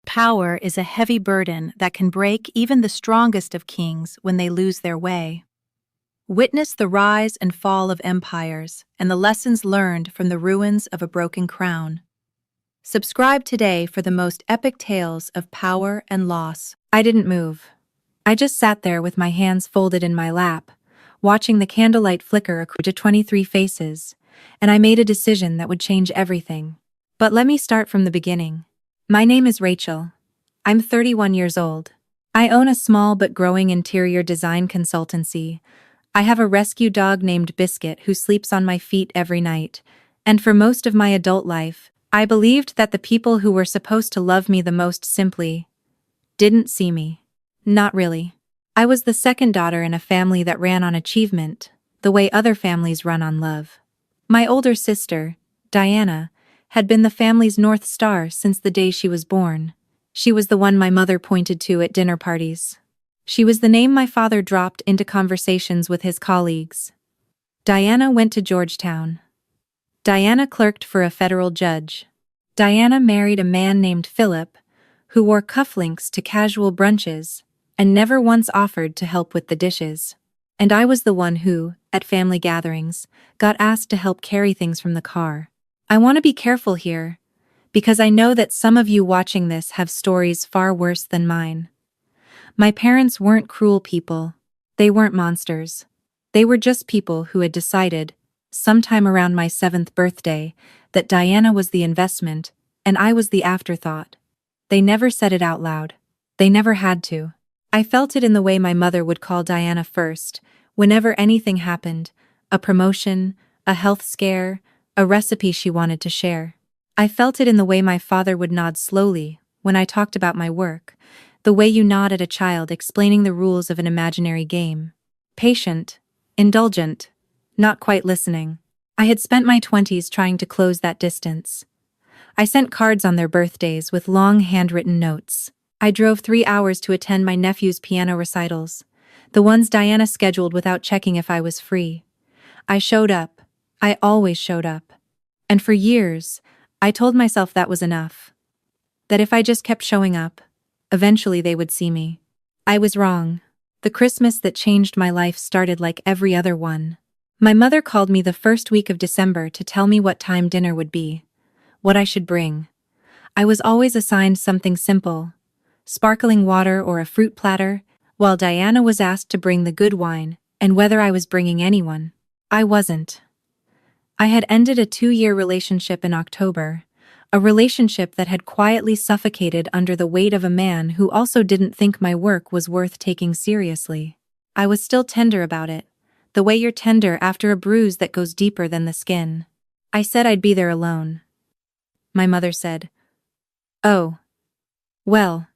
Power is a heavy burden that can break even the strongest of kings when they lose their way. Witness the rise and fall of empires and the lessons learned from the ruins of a broken crown. Subscribe today for the most epic tales of power and loss. I didn't move. I just sat there with my hands folded in my lap, watching the candlelight flicker across to 23 faces, and I made a decision that would change everything. But let me start from the beginning. My name is Rachel. I'm 31 years old. I own a small but growing interior design consultancy. I have a rescue dog named Biscuit who sleeps on my feet every night, and for most of my adult life, I believed that the people who were supposed to love me the most simply didn't see me. Not really. I was the second daughter in a family that ran on achievement, the way other families run on love. My older sister, Diana, had been the family's North Star since the day she was born. She was the one my mother pointed to at dinner parties. She was the name my father dropped into conversations with his colleagues. Diana went to Georgetown. Diana clerked for a federal judge. Diana married a man named Philip, who wore cufflinks to casual brunches and never once offered to help with the dishes. And I was the one who, at family gatherings, got asked to help carry things from the car. I want to be careful here, because I know that some of you watching this have stories far worse than mine. My parents weren't cruel people. They weren't monsters. They were just people who had decided, sometime around my 7th birthday, that Diana was the investment, and I was the afterthought. They never said it out loud. They never had to. I felt it in the way my mother would call Diana first, whenever anything happened, a promotion, a health scare, a recipe she wanted to share. I felt it in the way my father would nod slowly when I talked about my work, the way you nod at a child explaining the rules of an imaginary game. Patient, indulgent, not quite listening. I had spent my 20s trying to close that distance. I sent cards on their birthdays with long handwritten notes. I drove 3 hours to attend my nephew's piano recitals, the ones Diana scheduled without checking if I was free. I showed up. I always showed up. And for years, I told myself that was enough. That if I just kept showing up, eventually they would see me. I was wrong. The Christmas that changed my life started like every other one. My mother called me the first week of December to tell me what time dinner would be, what I should bring. I was always assigned something simple, sparkling water or a fruit platter, while Diana was asked to bring the good wine, and whether I was bringing anyone. I wasn't. I had ended a 2-year relationship in October, a relationship that had quietly suffocated under the weight of a man who also didn't think my work was worth taking seriously. I was still tender about it, the way you're tender after a bruise that goes deeper than the skin. I said I'd be there alone. My mother said, "Oh, well,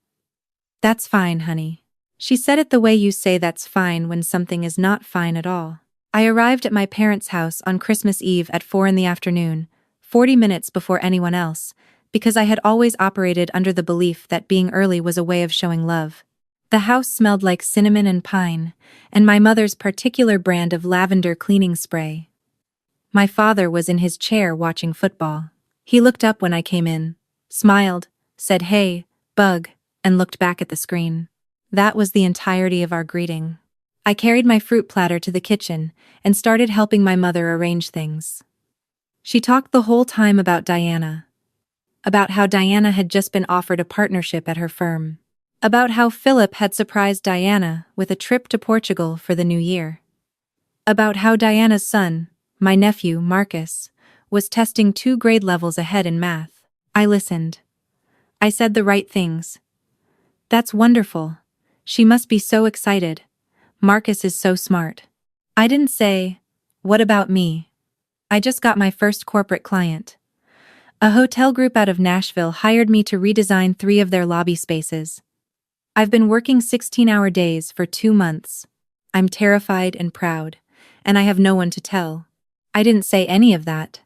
that's fine, honey." She said it the way you say that's fine when something is not fine at all. I arrived at my parents' house on Christmas Eve at 4 in the afternoon, 40 minutes before anyone else, because I had always operated under the belief that being early was a way of showing love. The house smelled like cinnamon and pine, and my mother's particular brand of lavender cleaning spray. My father was in his chair watching football. He looked up when I came in, smiled, said "Hey, bug," and looked back at the screen. That was the entirety of our greeting. I carried my fruit platter to the kitchen and started helping my mother arrange things. She talked the whole time about Diana. About how Diana had just been offered a partnership at her firm. About how Philip had surprised Diana with a trip to Portugal for the new year. About how Diana's son, my nephew, Marcus, was testing 2 grade levels ahead in math. I listened. I said the right things. "That's wonderful. She must be so excited. Marcus is so smart." I didn't say, "What about me?" I just got my first corporate client. A hotel group out of Nashville hired me to redesign 3 of their lobby spaces. I've been working 16-hour days for 2 months. I'm terrified and proud, and I have no one to tell. I didn't say any of that.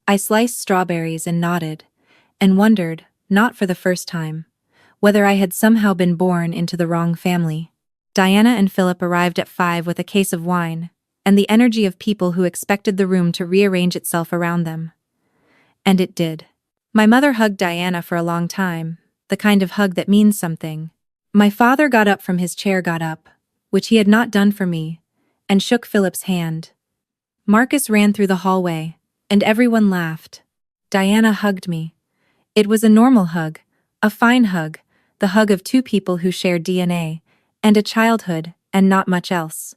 I sliced strawberries and nodded, and wondered, not for the first time, whether I had somehow been born into the wrong family. Diana and Philip arrived at 5 with a case of wine, and the energy of people who expected the room to rearrange itself around them. And it did. My mother hugged Diana for a long time, the kind of hug that means something. My father got up from his chair, which he had not done for me, and shook Philip's hand. Marcus ran through the hallway, and everyone laughed. Diana hugged me. It was a normal hug, a fine hug, the hug of two people who shared DNA, and a childhood, and not much else.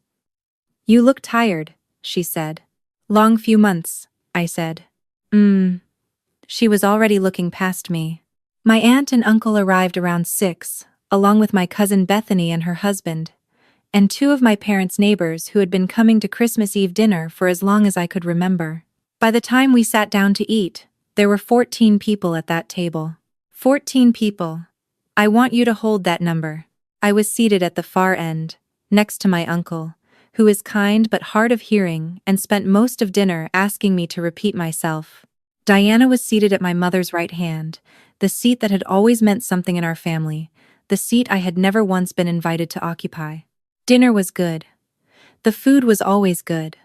"You look tired," she said. "Long few months," I said. She was already looking past me. My aunt and uncle arrived around 6, along with my cousin Bethany and her husband, and 2 of my parents' neighbors who had been coming to Christmas Eve dinner for as long as I could remember. By the time we sat down to eat, there were 14 people at that table. 14 people. I want you to hold that number. I was seated at the far end, next to my uncle, who is kind but hard of hearing and spent most of dinner asking me to repeat myself. Diana was seated at my mother's right hand, the seat that had always meant something in our family, the seat I had never once been invited to occupy. Dinner was good. The food was always good.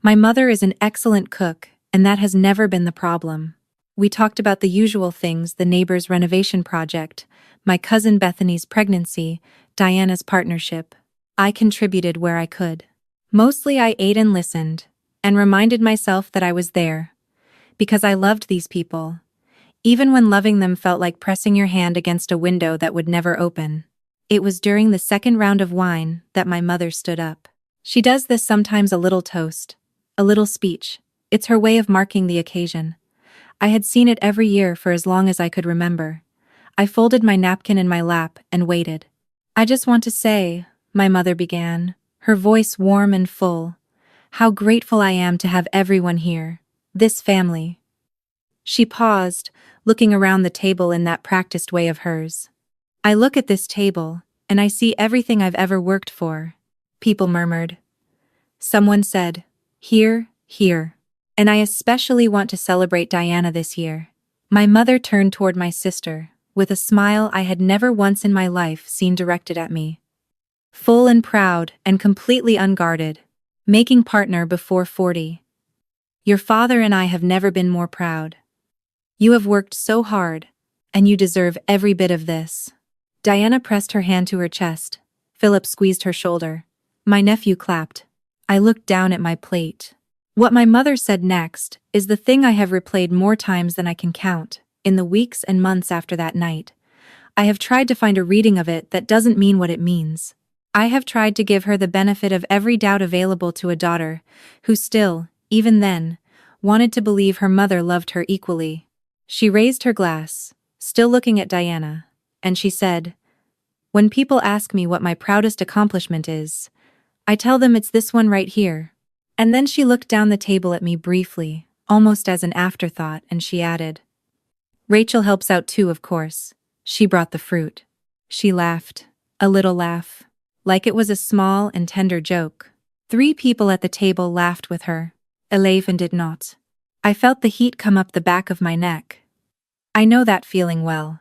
My mother is an excellent cook, and that has never been the problem. We talked about the usual things: the neighbor's renovation project, my cousin Bethany's pregnancy, Diana's partnership. I contributed where I could. Mostly I ate and listened, and reminded myself that I was there, because I loved these people, even when loving them felt like pressing your hand against a window that would never open. It was during the second round of wine that my mother stood up. She does this sometimes: a little toast, a little speech. It's her way of marking the occasion. I had seen it every year for as long as I could remember. I folded my napkin in my lap and waited. "I just want to say," my mother began, her voice warm and full, "how grateful I am to have everyone here, this family." She paused, looking around the table in that practiced way of hers. "I look at this table, and I see everything I've ever worked for." People murmured. Someone said, "Here, here." "And I especially want to celebrate Diana this year." My mother turned toward my sister, with a smile I had never once in my life seen directed at me. Full and proud and completely unguarded. "Making partner before 40. Your father and I have never been more proud. You have worked so hard, and you deserve every bit of this." Diana pressed her hand to her chest. Philip squeezed her shoulder. My nephew clapped. I looked down at my plate. What my mother said next is the thing I have replayed more times than I can count, in the weeks and months after that night. I have tried to find a reading of it that doesn't mean what it means. I have tried to give her the benefit of every doubt available to a daughter, who still, even then, wanted to believe her mother loved her equally. She raised her glass, still looking at Diana, and she said, "When people ask me what my proudest accomplishment is, I tell them it's this one right here." And then she looked down the table at me briefly, almost as an afterthought, and she added, "Rachel helps out too, of course. She brought the fruit." She laughed, a little laugh, like it was a small and tender joke. 3 people at the table laughed with her. 11 did not. I felt the heat come up the back of my neck. I know that feeling well.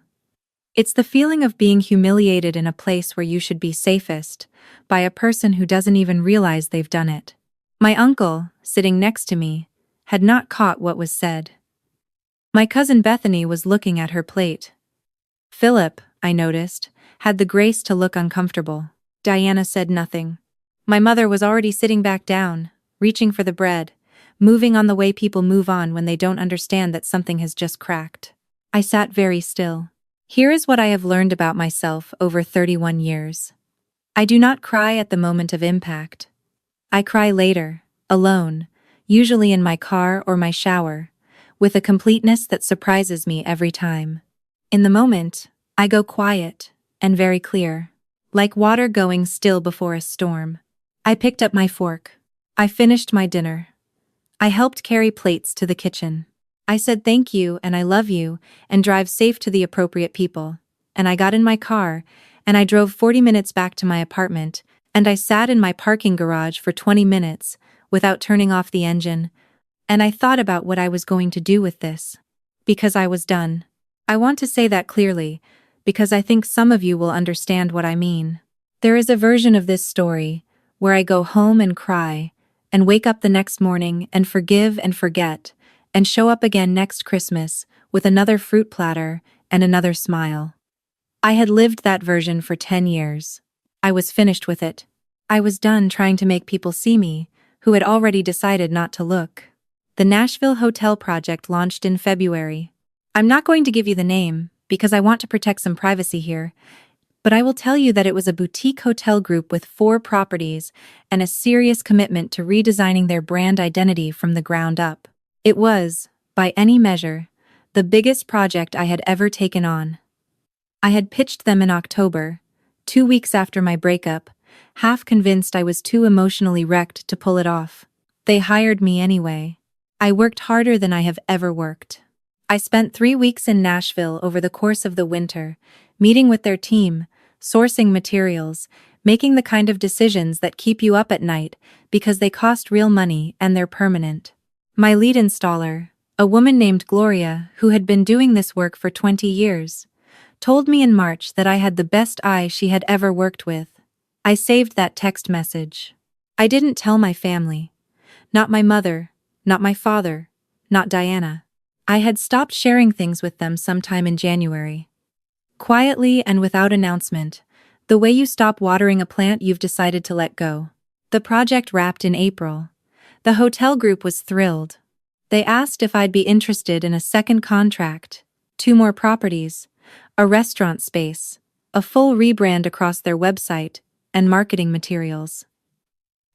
It's the feeling of being humiliated in a place where you should be safest, by a person who doesn't even realize they've done it. My uncle, sitting next to me, had not caught what was said. My cousin Bethany was looking at her plate. Philip, I noticed, had the grace to look uncomfortable. Diana said nothing. My mother was already sitting back down, reaching for the bread, moving on the way people move on when they don't understand that something has just cracked. I sat very still. Here is what I have learned about myself over 31 years. I do not cry at the moment of impact. I cry later, alone, usually in my car or my shower, with a completeness that surprises me every time. In the moment, I go quiet and very clear, like water going still before a storm. I picked up my fork. I finished my dinner. I helped carry plates to the kitchen. I said thank you and I love you and drive safe to the appropriate people. And I got in my car, and I drove 40 minutes back to my apartment, and I sat in my parking garage for 20 minutes, without turning off the engine, and I thought about what I was going to do with this. Because I was done. I want to say that clearly, because I think some of you will understand what I mean. There is a version of this story, where I go home and cry, and wake up the next morning and forgive and forget, and show up again next Christmas, with another fruit platter, and another smile. I had lived that version for 10 years. I was finished with it. I was done trying to make people see me, who had already decided not to look. The Nashville Hotel project launched in February. I'm not going to give you the name, because I want to protect some privacy here, but I will tell you that it was a boutique hotel group with 4 properties and a serious commitment to redesigning their brand identity from the ground up. It was, by any measure, the biggest project I had ever taken on. I had pitched them in October, 2 weeks after my breakup, half convinced I was too emotionally wrecked to pull it off. They hired me anyway. I worked harder than I have ever worked. I spent 3 weeks in Nashville over the course of the winter, meeting with their team, sourcing materials, making the kind of decisions that keep you up at night because they cost real money and they're permanent. My lead installer, a woman named Gloria who had been doing this work for 20 years, told me in March that I had the best eye she had ever worked with. I saved that text message. I didn't tell my family. Not my mother, not my father, not Diana. I had stopped sharing things with them sometime in January. Quietly and without announcement, the way you stop watering a plant you've decided to let go. The project wrapped in April. The hotel group was thrilled. They asked if I'd be interested in a second contract, 2 more properties, a restaurant space, a full rebrand across their website, and marketing materials.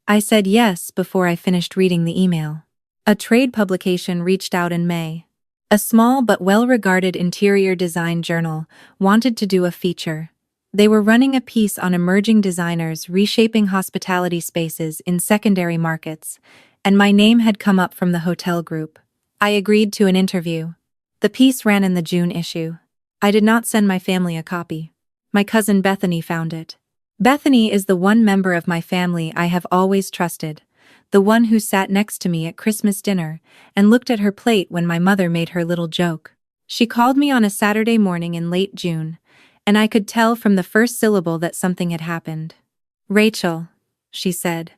I said yes before I finished reading the email. A trade publication reached out in May. A small but well-regarded interior design journal wanted to do a feature. They were running a piece on emerging designers reshaping hospitality spaces in secondary markets, and my name had come up from the hotel group. I agreed to an interview. The piece ran in the June issue. I did not send my family a copy. My cousin Bethany found it. Bethany is the one member of my family I have always trusted, the one who sat next to me at Christmas dinner and looked at her plate when my mother made her little joke. She called me on a Saturday morning in late June, and I could tell from the first syllable that something had happened. "Rachel," she said.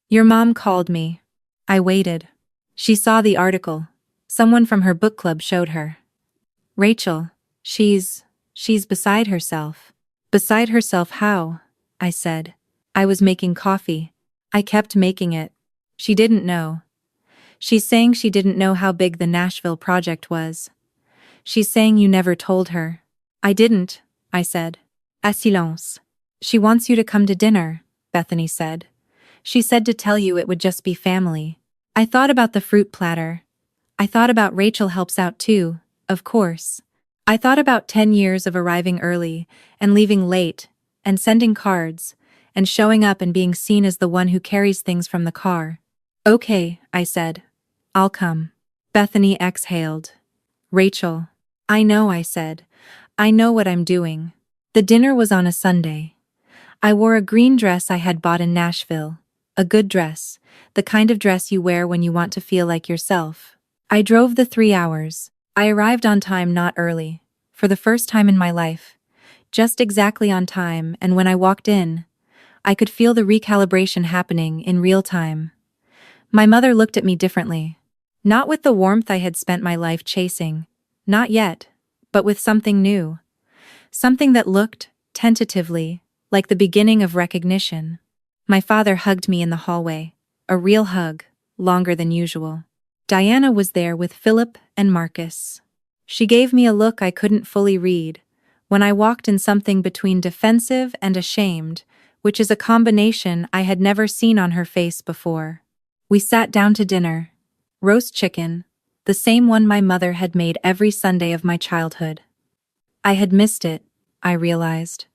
"Your mom called me." I waited. She saw the article. Someone from her book club showed her. "Rachel, she's beside herself." "Beside herself how?" I said. I was making coffee. I kept making it. She didn't know. She's saying she didn't know how big the Nashville project was. She's saying you never told her. I didn't, I said. À silence. She wants you to come to dinner, Bethany said. She said to tell you it would just be family. I thought about the fruit platter. I thought about Rachel helps out too, of course. I thought about 10 years of arriving early and leaving late and sending cards and showing up and being seen as the one who carries things from the car. Okay, I said. I'll come. Bethany exhaled. Rachel. I know, I said. I know what I'm doing. The dinner was on a Sunday. I wore a green dress I had bought in Nashville. A good dress, the kind of dress you wear when you want to feel like yourself. I drove the 3 hours. I arrived on time, not early, for the first time in my life. Just exactly on time, and when I walked in, I could feel the recalibration happening in real time. My mother looked at me differently. Not with the warmth I had spent my life chasing. Not yet, but with something new. Something that looked, tentatively, like the beginning of recognition. My father hugged me in the hallway. A real hug, longer than usual. Diana was there with Philip and Marcus. She gave me a look I couldn't fully read, when I walked in something between defensive and ashamed, which is a combination I had never seen on her face before. We sat down to dinner. Roast chicken, the same one my mother had made every Sunday of my childhood. I had missed it, I realized.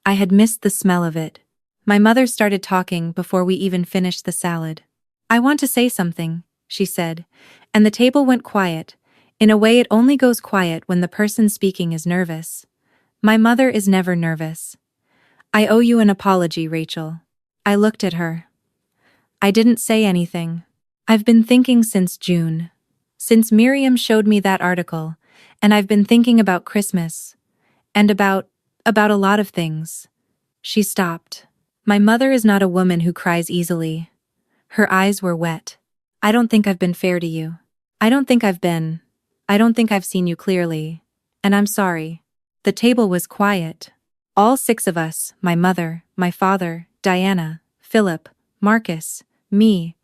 I had missed the smell of it. My mother started talking before we even finished the salad. I want to say something, she said, and the table went quiet, in a way it only goes quiet when the person speaking is nervous. My mother is never nervous. I owe you an apology, Rachel. I looked at her. I didn't say anything. I've been thinking since June. Since Miriam showed me that article, and I've been thinking about Christmas. And about a lot of things. She stopped. My mother is not a woman who cries easily. Her eyes were wet. I don't think I've been fair to you. I don't think I've seen you clearly. And I'm sorry. The table was quiet. All 6 of us, my mother, my father, Diana, Philip, Marcus, me,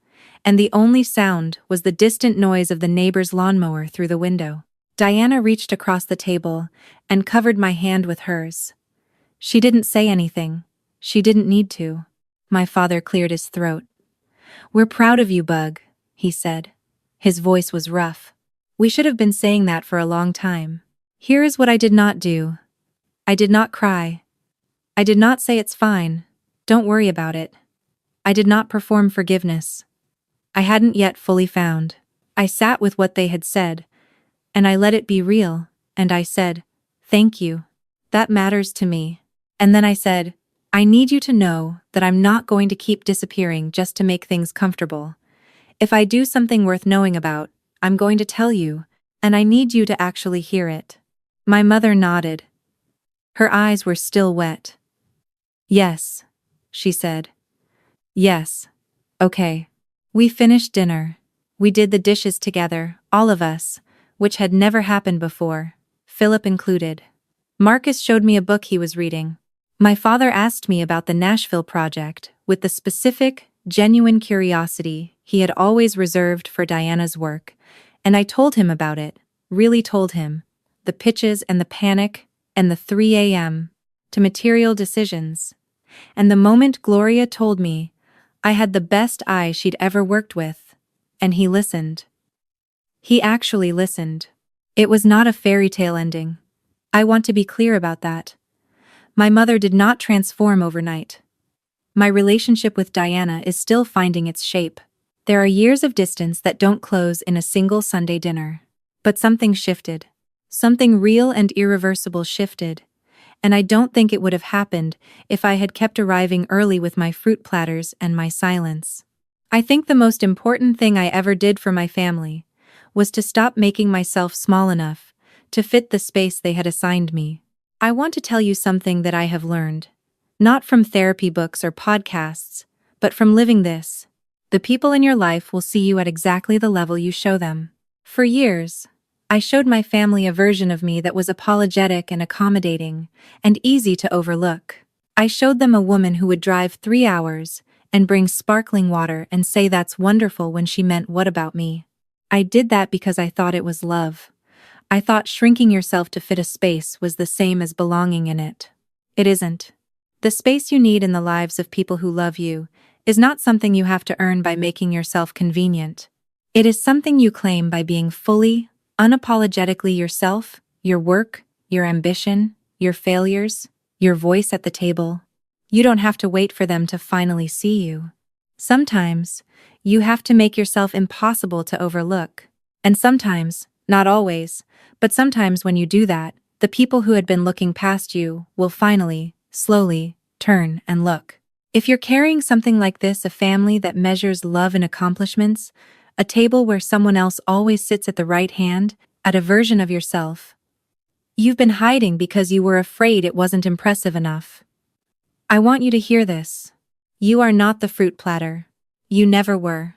and the only sound was the distant noise of the neighbor's lawnmower through the window. Diana reached across the table and covered my hand with hers. She didn't say anything. She didn't need to. My father cleared his throat. "We're proud of you, Bug," he said. His voice was rough. "We should have been saying that for a long time. Here is what I did not do. I did not cry. I did not say it's fine. Don't worry about it. I did not perform forgiveness. I hadn't yet fully found. I sat with what they had said, and I let it be real, and I said, 'Thank you. That matters to me.' And then I said, 'I need you to know that I'm not going to keep disappearing just to make things comfortable. If I do something worth knowing about, I'm going to tell you, and I need you to actually hear it.'" My mother nodded. Her eyes were still wet. "Yes," she said. "Yes. Okay." We finished dinner. We did the dishes together, all of us, which had never happened before, Philip included. Marcus showed me a book he was reading. My father asked me about the Nashville project with the specific, genuine curiosity he had always reserved for Diana's work, and I told him about it, really told him. The pitches and the panic and the 3 a.m. to material decisions. And the moment Gloria told me, I had the best eye she'd ever worked with, and he listened. He actually listened. It was not a fairy tale ending. I want to be clear about that. My mother did not transform overnight. My relationship with Diana is still finding its shape. There are years of distance that don't close in a single Sunday dinner. But something shifted. Something real and irreversible shifted. And I don't think it would have happened if I had kept arriving early with my fruit platters and my silence. I think the most important thing I ever did for my family was to stop making myself small enough to fit the space they had assigned me. I want to tell you something that I have learned, not from therapy books or podcasts, but from living this. The people in your life will see you at exactly the level you show them. For years, I showed my family a version of me that was apologetic and accommodating, and easy to overlook. I showed them a woman who would drive 3 hours and bring sparkling water and say that's wonderful when she meant what about me. I did that because I thought it was love. I thought shrinking yourself to fit a space was the same as belonging in it. It isn't. The space you need in the lives of people who love you is not something you have to earn by making yourself convenient. It is something you claim by being fully, unapologetically yourself, your work, your ambition, your failures, your voice at the table. You don't have to wait for them to finally see you. Sometimes, you have to make yourself impossible to overlook. And sometimes, not always, but sometimes when you do that, the people who had been looking past you will finally, slowly, turn and look. If you're carrying something like this, a family that measures love in accomplishments, a table where someone else always sits at the right hand, at a version of yourself, you've been hiding because you were afraid it wasn't impressive enough. I want you to hear this. You are not the fruit platter. You never were.